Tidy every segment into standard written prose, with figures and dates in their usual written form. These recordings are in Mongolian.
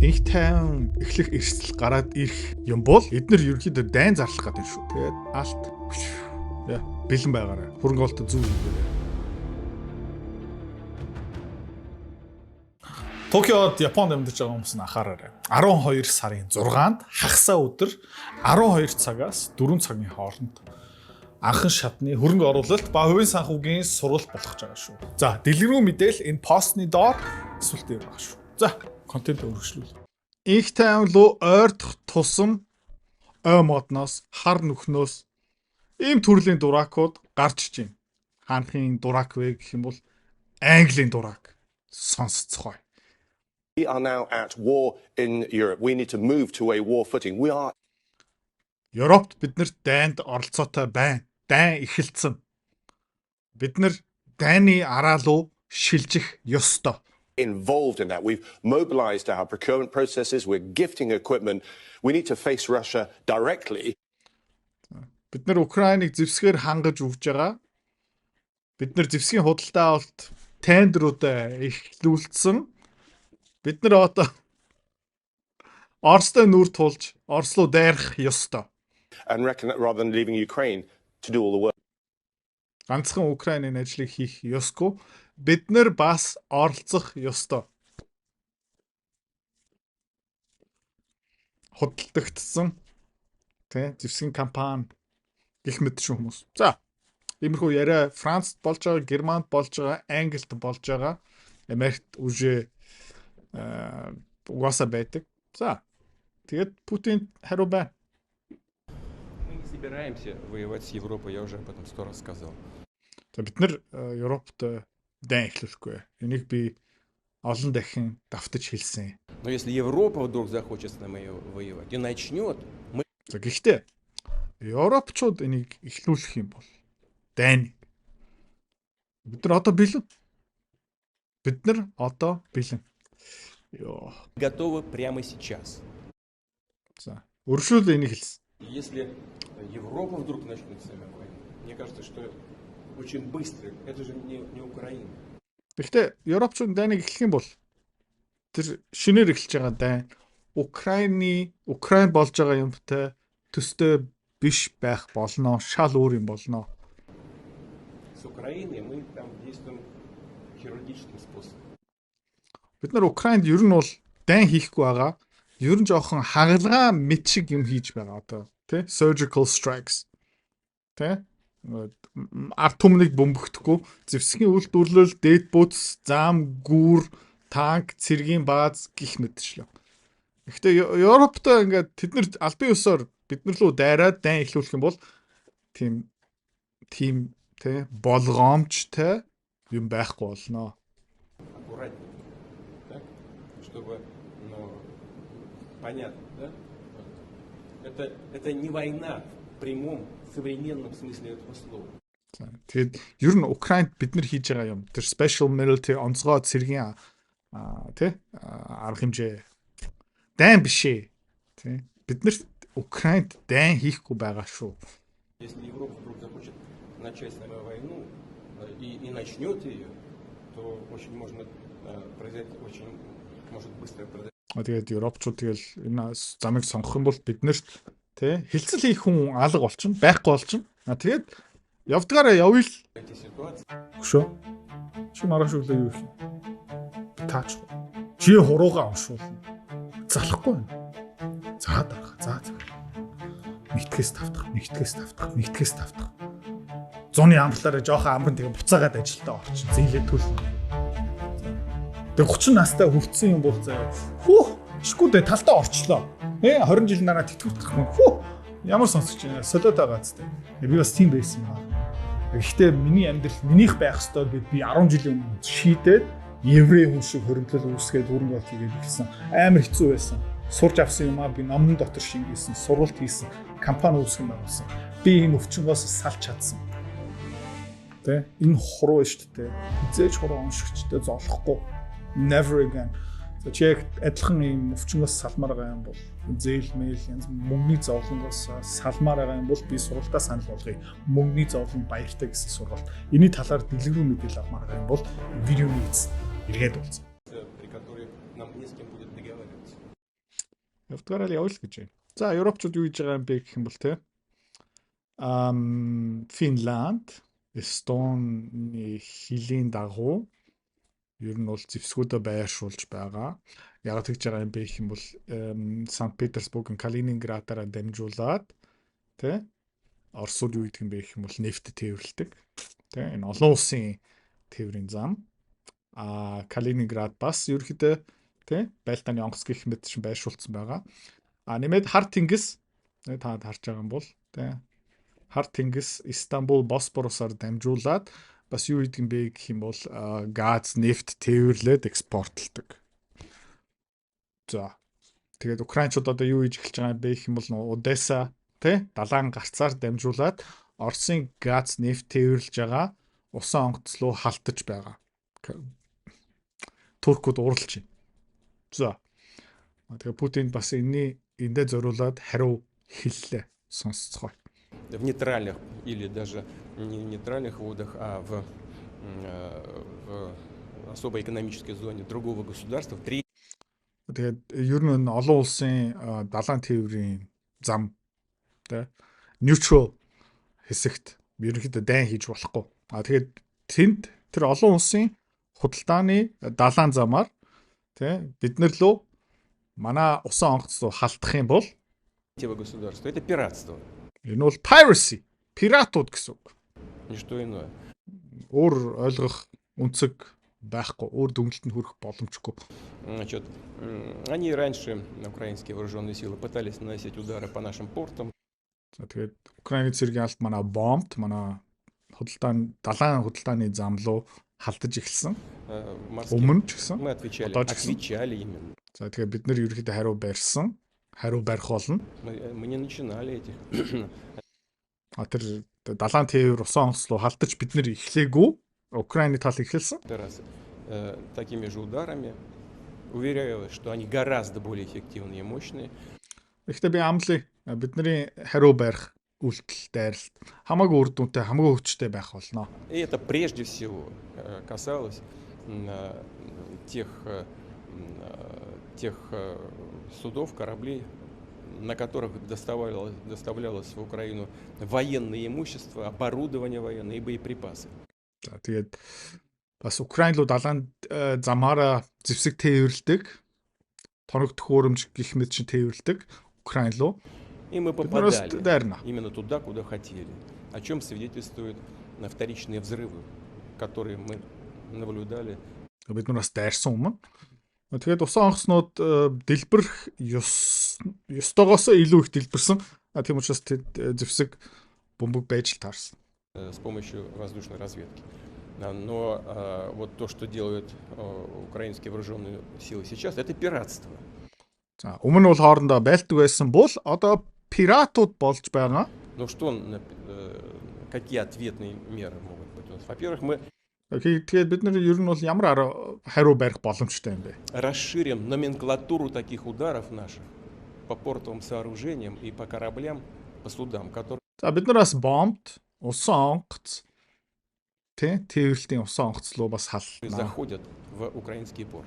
Их тайван эхлэх эрсдэл гараад ирэх юм бол эдгээр ерөнхийдөө дайн зарлах гэдэг шүү. Тэгээд алт бэлэн байгаарай. Хөрөнгө оолтод зүг хийгээрэй. Токиод Японд амьдарч байгаа хүмүүс нь анхаараарай. 12 сарын 6-нд хагасаа өдөр 12 цагаас 4 цагийн хооронд анхан шатны хөрөнгө оруулалт ба хувийн санхүүгийн сургалт болох гэж байгаа шүү. За, дэлгэрэнгүй мэдээлэл энэ постны доор эсвэл дээр байгаа шүү. За, контент өргөжлүүл. Их тайван руу ойртох тусам ой модноос хар нүхнөөс ийм төрлийн дуракууд гарч иж байна. Хаанхын дурак вэ гэх юм бол Английн дурак сонсцгой. We are now at war in Europe. We need to move to a war footing. We are Европт бид нар дайнд оролцоотой байна. Дайн эхэлсэн. Бид нар дайны араа руу шилжих ёстой. involved in that. We've mobilized our procurement processes. We're gifting equipment. We need to face Russia directly. Бид нар Украиныг зэвсгээр хангаж өгж байгаа. Бид нар зэвсгийн худалдаа авалт тендеруудаа эхлүүлсэн. Бид нар одоо Оростой нүр тулж Орос руу дайрах ёстой. And rather than leaving Ukraine to do all the work. Ганцхан Украинын ажлыг хийх ёсгүй. Бид нар бас оролцох ёстой. Худалдагдсан зэвсгийн компани гэх мэт шүү хүмүүс. За, иймэрхүү яриа Францд болж байгаа, Германд болж байгаа, Англид болж байгаа, Америкт уже угаасаа байдаг. За, тэгээд Путин хариу байна. Мы не собираемся воевать с Европой, я уже об этом 100 раз сказал. За, бид нар Европт дайн эхлүүлэхгүй. Энийг би олон дахин давтаж хэлсэн. Но если Европа вдруг захочет с нами воевать и начнет, мы... За, гэхдээ Европчууд энийг эхлүүлэх юм бол дайн. Бид нар одоо бэлэн. Бид нар одоо бэлэн. готовы прямо сейчас. За, өршөөл энийг хэлсэн. Если Европа вдруг начнет с нами войну, мне кажется, что очень быстро. Это же не Украина. Гэхдээ Европчууд дайныг эхлэх юм бол тэр шинээр эхэлж байгаа дайн Украин болж байгаа юмтай төстэй биш байх болно. Шал өөр юм болно. С Украиной мы там действуем хирургическим способом. Бид нар Украинд ер нь бол дайн хийхгүй байгаа. Ер нь жоохон хагалгаа мэд шиг юм хийж байгаа одоо, тий? Surgical strikes. Тий? Арт түмнийг бөмбөгдөхгүй, зэвсгийн үйлдвэрлэл, дээд бүтц, зам, гүүр, танк, цэргийн бааз гих мэтчлээ. Гэхдээ Европт ингээд тэд нар албан ёсоор бид нар руу дайраад дайн эхлүүлэх юм бол тийм тий болгоомжтой юм байхгүй болно. Аккуратнее. Так? Чтобы, понятно, да? Это не война в прямом современном смысле этого слова. Тэгээд ер нь Украинд бид нар хийж байгаа юм. Тэр special military онцгой цэргийн арга хэмжээ дайн биш ээ. Тий. Бид нар Украинд дайн хийхгүй байгаа шүү. Если Европа вдруг захочет начать с нами войну и начнет ее, то очень может быстро произойти. Тэгээд Европчууд тэгэл энэ замыг сонгох юм бол биднэрт хилцэл хийх хүн алга болчихно, байхгүй болчихно. Тэгээд явдгаараа явъя л. Хөшөө. Чи маргааш өглөө юу хийх? Таач. Чи хуруугаа уншуулна. Залахгүй байна. За дарах. За. Нэгтгэс тавтах. Зуны амтлаараа жоохон амрын тэгээ буцаагаад ажилдаа орчин. Зээлээ төлнө. Тэгээ 30 настай хөвцсөн юм бол заяа. Хүү, чиггүүдээ талтаа орчлоо. 20 жил нараа тэтгэвдэх юм. Хүү, ямар сонсогч байна. Солиод байгаа зү. Би бас тийм байсан юм аа. Гэхдээ миний амьдрал минийх байх ёстой гэд би 10 жилийн өмнө шийдээд еврей хүн шиг хөрөнгөлөл үүсгээд хөрөнгө оолт хийгээд ирсэн. Амар хэцүү байсан. Сурж авсан юм аа би номон дотор шингээсэн, сургалт хийсэн, компани үүсгэн байгуулсан. Би энэ өвчнгоос салж чадсан. Тэ энэ хуруу шүү дээ. Хизээж хуруу уншигчтай золохгүй. Never again. За чи адилхан юм өвчнгоос салмаар байгаа юм бол зээл мэйл янз мөнгөний зовлонгоос салмаар байгаа юм бол би сургалтаа санал болгоё. Мөнгөний зовлон баяртай гэсэн сургалт. Эний талаар дэлгэрэнгүй мэдээлэл авмаар байгаа юм бол видеоны эцэст эргээд уулзъя. При которой нам не с кем будет договариваться. Явдгаараа л явуул гэж байна. За Европчууд юу хийж байгаа юм бэ гэх юм бол те. Финланд, Эстоны хилийн дагуу ер нь бол зэвсгүүдээ байршуулж байгаа. Яг тэгж байгаа юм бэ гэх юм бол Санкт Петербург, Калининградаараа дамжуулаад тэ Оросууд юу гэдэг юм бэ гэх юм бол нефт тээвэрлэдэг. Тэ энэ олон улсын тээврийн зам. Калининград бас ерөөхдөө тэ Байлдааны онгоц гэх мэт чинь байршуулсан байгаа. Нэмээд хар тэнгис та харж байгаа юм бол тэ хар тэнгис Истанбул Босфоросоор дамжуулаад бас юу гэдэг юм бэ гэх юм бол газ, нефт тээвэрлээд экспортлдог. За. Тэгээд украинчууд одоо юу хийж эхэлж байгаа юм бэ гэх юм бол Одесса тэ далайн гарцаар дамжуулаад Оросын газ, нефт тээвэрлж байгаа усан онгоц руу халтаж байгаа. Туркууд уралж байна. За. Тэгээд Путин бас эндээ зориулаад хариу хэллээ. Сонсцгоо. В нейтральных или даже не нейтральных водах, а в особой экономической зоне другого государства. Тэгээд ер нь олон улсын далайн тээврийн зам тэ neutral хэсэгт ерөнхийдөө дайн хийж болохгүй. Тэгээд тэнд тэр олон улсын худалдааны далайн замаар тэ бид нар лөө манай усан онгоц руу халтах юм бол Государство это пиратство. Энэ бол piracy, пиратууд гэсэн үг. Ничто иное. Өөр ойлгох үнцэг байхгүй, өөр дүнэлтэнд хүрэх боломжгүй. Значит, они раньше, украинские вооруженные силы, пытались наносить удары по нашим портам. За тэгээд Украины цэргийн алт манай бомбт, манай далайн худалдааны зам руу халтаж эхэлсэн. Өмнө ч гэсэн. Мы отвечали именно. За тэгээд бид нэр ерөөхдөө хариу барьсан. Хариу барих болно. Мы не начинали этих. Тэр далайн тээвэр усан онгоц руу халтаж бид нэр эхлэегүй. Украины тал эхэлсэн. Такими же ударами. Уверяю, что они гораздо более эффективные и мощные. Гэхдээ би амлаа бидний хариу барих үйлдэл дайралт хамаагүй үр дүнтэй, хамаагүй хүчтэй байх болно. И это прежде всего касалось тех судов, кораблей, на которых доставлялось в Украину военное имущество, оборудование военное и боеприпасы. За тэгээд бас Украин руу далайн замаараа зэвсэг тээвэрлдэг, тоног төхөөрөмж гэх мэт чинь тээвэрлдэг Украин руу. И мы попадали именно туда, куда хотели. О чем свидетельствуют вторичные взрывы, которые мы наблюдали. Бид нар бас дайрсан өмнө. Тэгээд усан онгоцнууд дэлбэрэх ёстойгоос илүү их дэлбэрсэн. Тийм учраас зэвсэг бомбог байж таарсан. С помощью воздушной разведки. Но вот то, что делают украинские вооруженные силы сейчас, это пиратство. За, өмнө бол хоорондоо байлдаг байсан бол одоо пиратууд болж байгаа. Ну что, какие ответные меры могут быть? Во-первых, мы тэгээд бид нар ер нь бол ямар хариу барих боломжтой юм бэ? Расширим номенклатуру таких ударов наших по портовым сооружениям и по кораблям, по судам, которые... За, бид нар бас бомбт, усан онгоц, тээвэрлтийн усан онгоц руу бас хална. Заходят в украинский порт.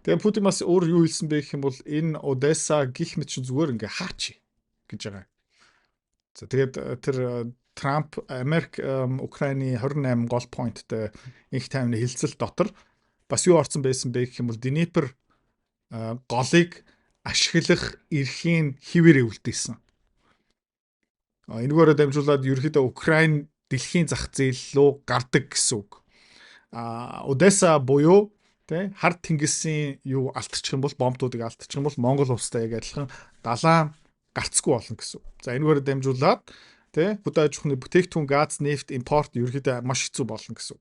Тэгээд Путин бас өөр юу хэлсэн бэ гэх юм бол энэ Одесса гих мэт чинь зүгээр ингээ хаач гэж байгаа. За тэгээд тэр Трамп Америк Украины 28 гол поинттэй их таймны хилцэл дотор бас юу орсон байсан бэ гэх юм бол Днепр голыг ашиглах эрхийн хിവэрээ үлдээсэн. Энэгээр дамжуулаад ерөөхдөө Украин дэлхийн зах зээл рүү гардаг гэсэн үг. Одесса буюу хар тэнгисийн юу алтчих юм бол бомбуудыг алтчих юм бол Монгол улстай яг адилхан далайн гарцгүй болно гэсэн. За энэгээр дамжуулаад хөдөө аж ахуйн бүтээгдэхүүн газ, нефт импорт ерөөхдөө маш хэцүү болно гэсэн.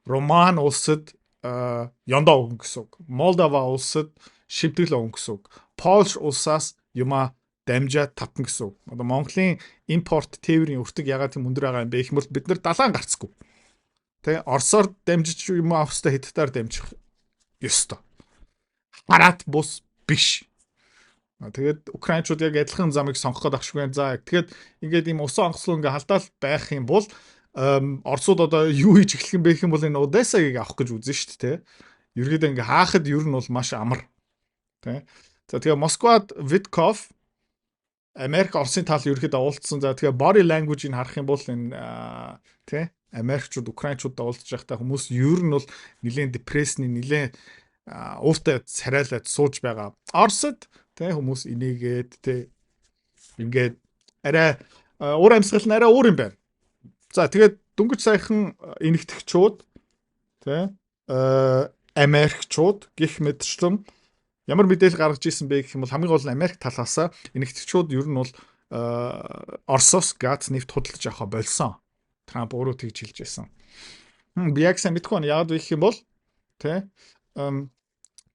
Роман улсад ёндоо өгнө гэсэн. Молдова улсад шимтгэл өгнө гэсэн. Польш улсаас юма дамжаа татна гэсэн. Одоо Монголын импорт тээврийн өртөг ягаад тийм өндөр байгаа юм бэ гэхмэл бид нар далайн гарцгүй. Оросоор дамжиж юм австай хятадаар дамжих ёстой. Хараад бус биш. Тэгээд украинчууд яг адилхан замыг сонгоход ахшгүй. За тэгээд ингээд ийм усан онгоцлоо ингээ халдаал байх юм бол Оросууд одоо юу хийж эхлэх юм бэ гэх юм бол энэ Одессагийг авах гэж үзэн шүү дээ. Ерөөдөө ингээ хаахад ер нь бол маш амар. За тэгээ Москвад Witkoff Америк Оросын тал ерөөхдөө уулзсан. За тэгээ body language-ийг харах юм бол энэ тий Америкчууд Украинчуудтай уулзж байхдаа хүмүүс ер нь бол нэлээд депрессний нэлээд ууртай царайлаад сууж байгаа. Оросд тий хүмүүс инээгээд тий ингээд арай уур амьсгал нь арай өөр юм байна. За тэгээд дөнгөж саяхан энэгтгэгчүүд тий Америкчууд гих мэтчлэн ямар мэдээлэл гаргаж ирсэн бэ гэх юм бол хамгийн гол нь Америк талаасаа энэгтгэгчүүд ер нь бол Оросоос газ нефт худалдаж авах болсон. Трамп өөрөө тэгж хэлж байсан. Би яг сайн мэдгүй байна. Яагаад вэ гэх юм бол тий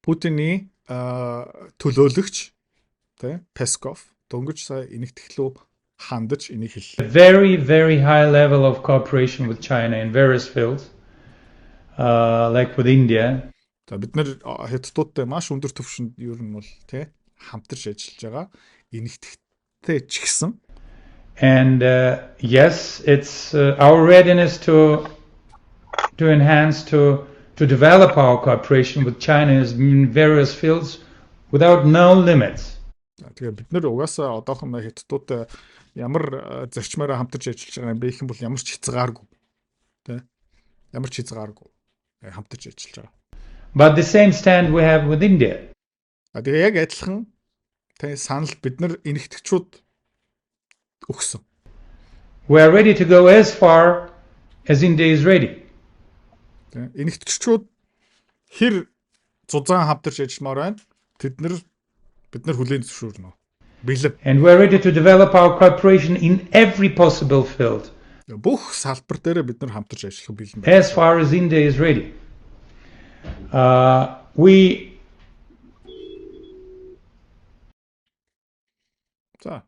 Путины төлөөлөгч тий Песков дөнгөж сая энэгтгэхлөө хандаж энийг хэллээ. Very high level of cooperation with China in various fields, like with India. За бид нэр Хятадуудтай маш өндөр түвшинд ер нь бол тий хамтарч ажиллаж байгаа. Энэгтгэхтэй ч гэсэн. And yes, it's our readiness to enhance to develop our cooperation with China is in various fields without no limits. Тэгээ бид нэр угаасаа одоохон Хятадуудтай ямар зарчмаараа хамтарч ажиллаж байгаа юм бэ гэх юм бол ямар ч хязгааргүй тий ямар ч хязгааргүй хамтарч ажиллаж байгаа. But the same stand we have with India. Тэгээ яг адилхан тий санал бид нар энэгтгэгчүүд өгсөн. We are ready to go as far as India is ready. Энэгтгэгчүүд хэр зузаан хамтарч ажилламаар байна. Бид нар хүлээн зөвшөөрнө. Бэлэв. And we are ready to develop our cooperation in every possible field. Бүх салбар дээр бид нар хамтарч ажиллах бэлэн байна. As far as India is ready. We So,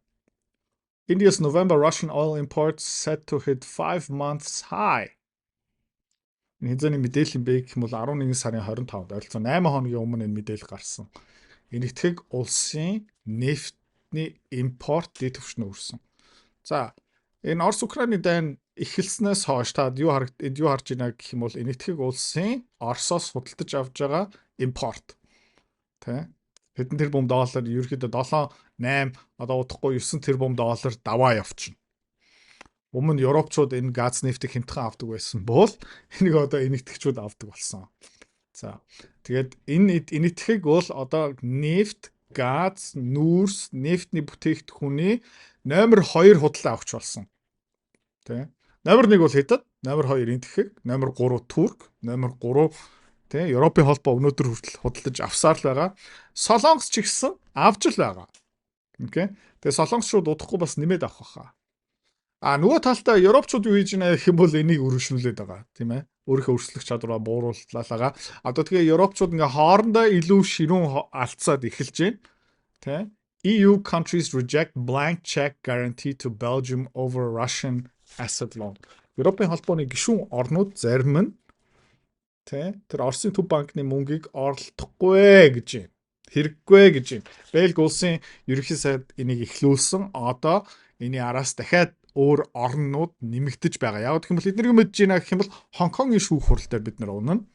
India's November Russian oil imports set to hit 5 months high. Хэзээний мэдээлэл юм бэ гэх юм бол 11 сарын 25-нд ойролцоогоо 8 хоногийн өмнө энэ мэдээлэл гарсан. Энэтхэг улсын нефтний импорт дэд түвшнээ өрсөн. За, энэ Орос Украины дайн эхэлснээс хойш та юу харж байна гэх юм бол энэтхэг улсын Оросоос худалдаж авж байгаа импорт. Тэ? Хэдэн тэрбум доллар ерөөхдөө 7, 8 одоо удахгүй 9 тэрбум доллар даваа явчихна. Өмнө Европчууд энэ газ нефтийг хямдхан авдаг байсан бол энийг одоо энэтхэгчүүд авдаг болсон. За тэгээд энэ энэтхэг бол одоо нефт, газ, нүүрс, нефтний бүтээгдэхүүний номер 2 худалдан авч болсон. Тэ? Номер 1 бол Хятад, номер 2 энэтхэг, номер 3 Турк, номер 3 тэ Европын холбоо өнөөдөр хүртэл худалдаж авсаар л байгаа. Солонгос ч ихсэн авч л байгаа. Окей. Тэгээ солонгосчууд удахгүй бас нэмээд авах байхаа. Нөгөө талдаа Европчууд юу хийж байна гэх юм бол энийг өргөжлүүлээд байгаа, тийм ээ. Өөрийнхөө өрсөлдөх чадвараа буурууллаа. Одоо тэгээ Европчууд ингээ хоорондоо илүү ширүүн алцаад эхэлж байна. Тэ? EU countries reject blank check guarantee to Belgium over Russian asset loan. Европын холбооны гишүүн орнууд зарим нь тэ тэр Оросын төв банкны мөнгийг оролдохгүй гэж байна. Хэрэггүй гэж байна. Бельги улсын ерөнхий сайд энийг эхлүүлсэн. Одоо энэ араас дахиад өөр орнууд нэмэгдэж байгаа. Яг гэх юм бол эднийг мэдж байна гэх юм бол Хонконгийн шүүх хурал дээр бид нар унана.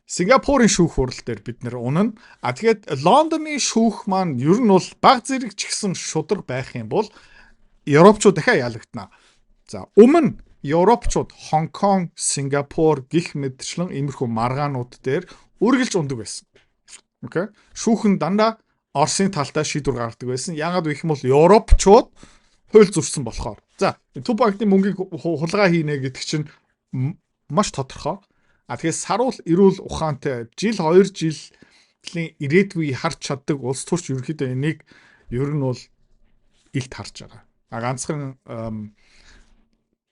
Сингапурын шүүх хурал дээр бид нар унана. Тэгээд Лондоны шүүх маань ер нь бол баг зэрэг ч гэсэн шудраг байх юм бол Европчууд дахиад ялагдана. За өмнө Европчууд Хонконг, Сингапур гих мэтчлэн иймэрхүү маргаанууд дээр үргэлж ундаг байсан. Окей. Шүүхэн дандаа Оросын талдаа шийдвэр гаргадаг байсан. Яагаад вэ гэх юм бол Европчууд хууль зурсан болохоор. За, төв банкны мөнгийг хулгай хийнэ гэдэг чинь маш тодорхой. Тэгэхээр саруул эрүүл ухаантай жил 2 жилийн ирээдүйг харж чаддаг улс төрч ерөнхийдөө энийг ер нь бол илт харж байгаа. Ганцхан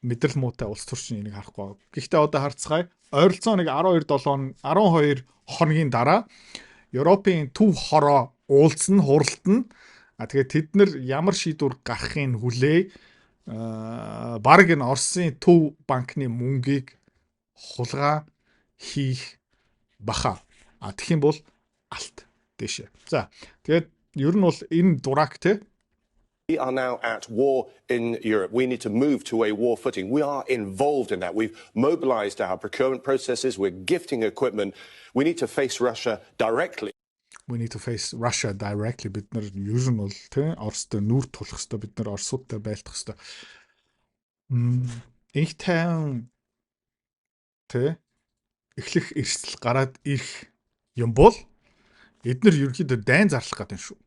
мэдрэл муутай улс төрчин энийг харахгүй. Гэхдээ одоо харцгаая. Ойролцоог 12 хоногийн дараа Европын төв хороо уулзсан хуралд нь тэгээд тэд нар ямар шийдвэр гаргахыг хүлээ. Бараг энэ Оросын төв банкны мөнгийг хулгай хийх баха. Тэгэх юм бол алт дэшээ. За тэгээд ер нь бол энэ дурак те. We are now at war in Europe. We need to move to a war footing. We are involved in that. We've mobilized our procurement processes. We're gifting equipment. We need to face Russia directly. we need to face Russia directly. Бид нар ер нь бол тий Оростой нүүр тулах хэрэгтэй. Бид нар Оросуудтай байлдах хэрэгтэй. Их тайван тий эхлэх эрсдэл гараад ирэх юм бол эдгээр ерөнхийдөө дайн зарлах гэдэг юм шүү.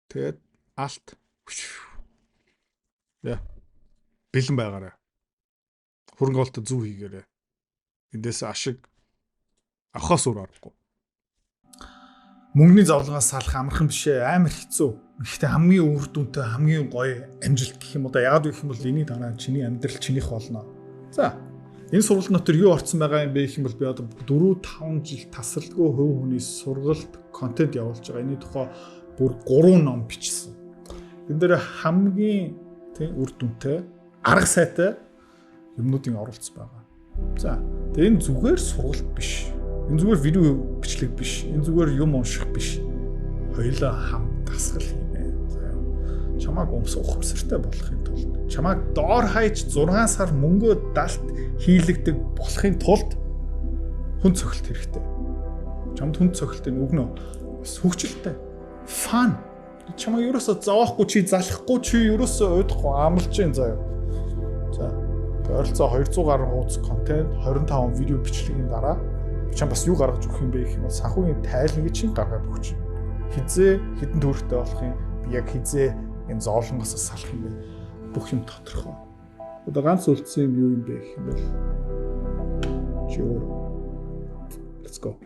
Тэгээд алт яа бэлэн байгаарай. Хөрөнгө оолтод зүв хийгээрэй. Эндээс ашиг авахаас өөр аргагүй. Мөнгөний зовлонгоос салах амархан биш ээ, амар хэцүү. Гэхдээ хамгийн үр дүнтэй, хамгийн гоё амжилт гэх юм уу да. Яагаад гэх юм бол энийг дараа чиний амьдрал чинийх болно. За, энэ сургалт дотор юу орцсон байгаа юм бэ гэх юм бол би одоо 4-5 жил тасралтгүй хувь хүний сургалт контент явуулж байгаа. Энэний тухай бүр 3 ном бичсэн. Энэ дээр хамгийн тийм үр дүнтэй, арга сайтай юмнуудын оролцсон байгаа. За, тэгээ энэ зүгээр сургалт биш. Энэ зүгээр видео бичлэг биш. Энэ зүгээр юм унших биш. Хоёулаа хамт дасгал хийнэ. Чамааг ухамсартай болохын тулд, чамааг доор хаяж 6 сар мөнгөө далд хийлэгдэг болохын тулд хүн цохилт хэрэгтэй. Чамд хүн цохилтын өгнө. Бас хөвгчлөлтэй. Фан. Чамаа ерөөсөө зовоохгүй чи залахгүй чи ерөөсөө уйдахгүй амлж जैन заяа. За. Ойролцоо 200 гаруй хуудас контент 25 видео бичлэгийн дараа чам бас юу гаргаж өгөх юм бэ гэх юм бол санхүүгийн тайланыг чинь гаргаад өгч. Хизээ хідэн төвөртэй болох юм. Би яг хизээ энэ зоолонгоос салах юм бэ. Бүх юм тодорхой. Одоо ганц үлдсэн юм юу юм бэ гэх юм бол чи өөр. Let's go.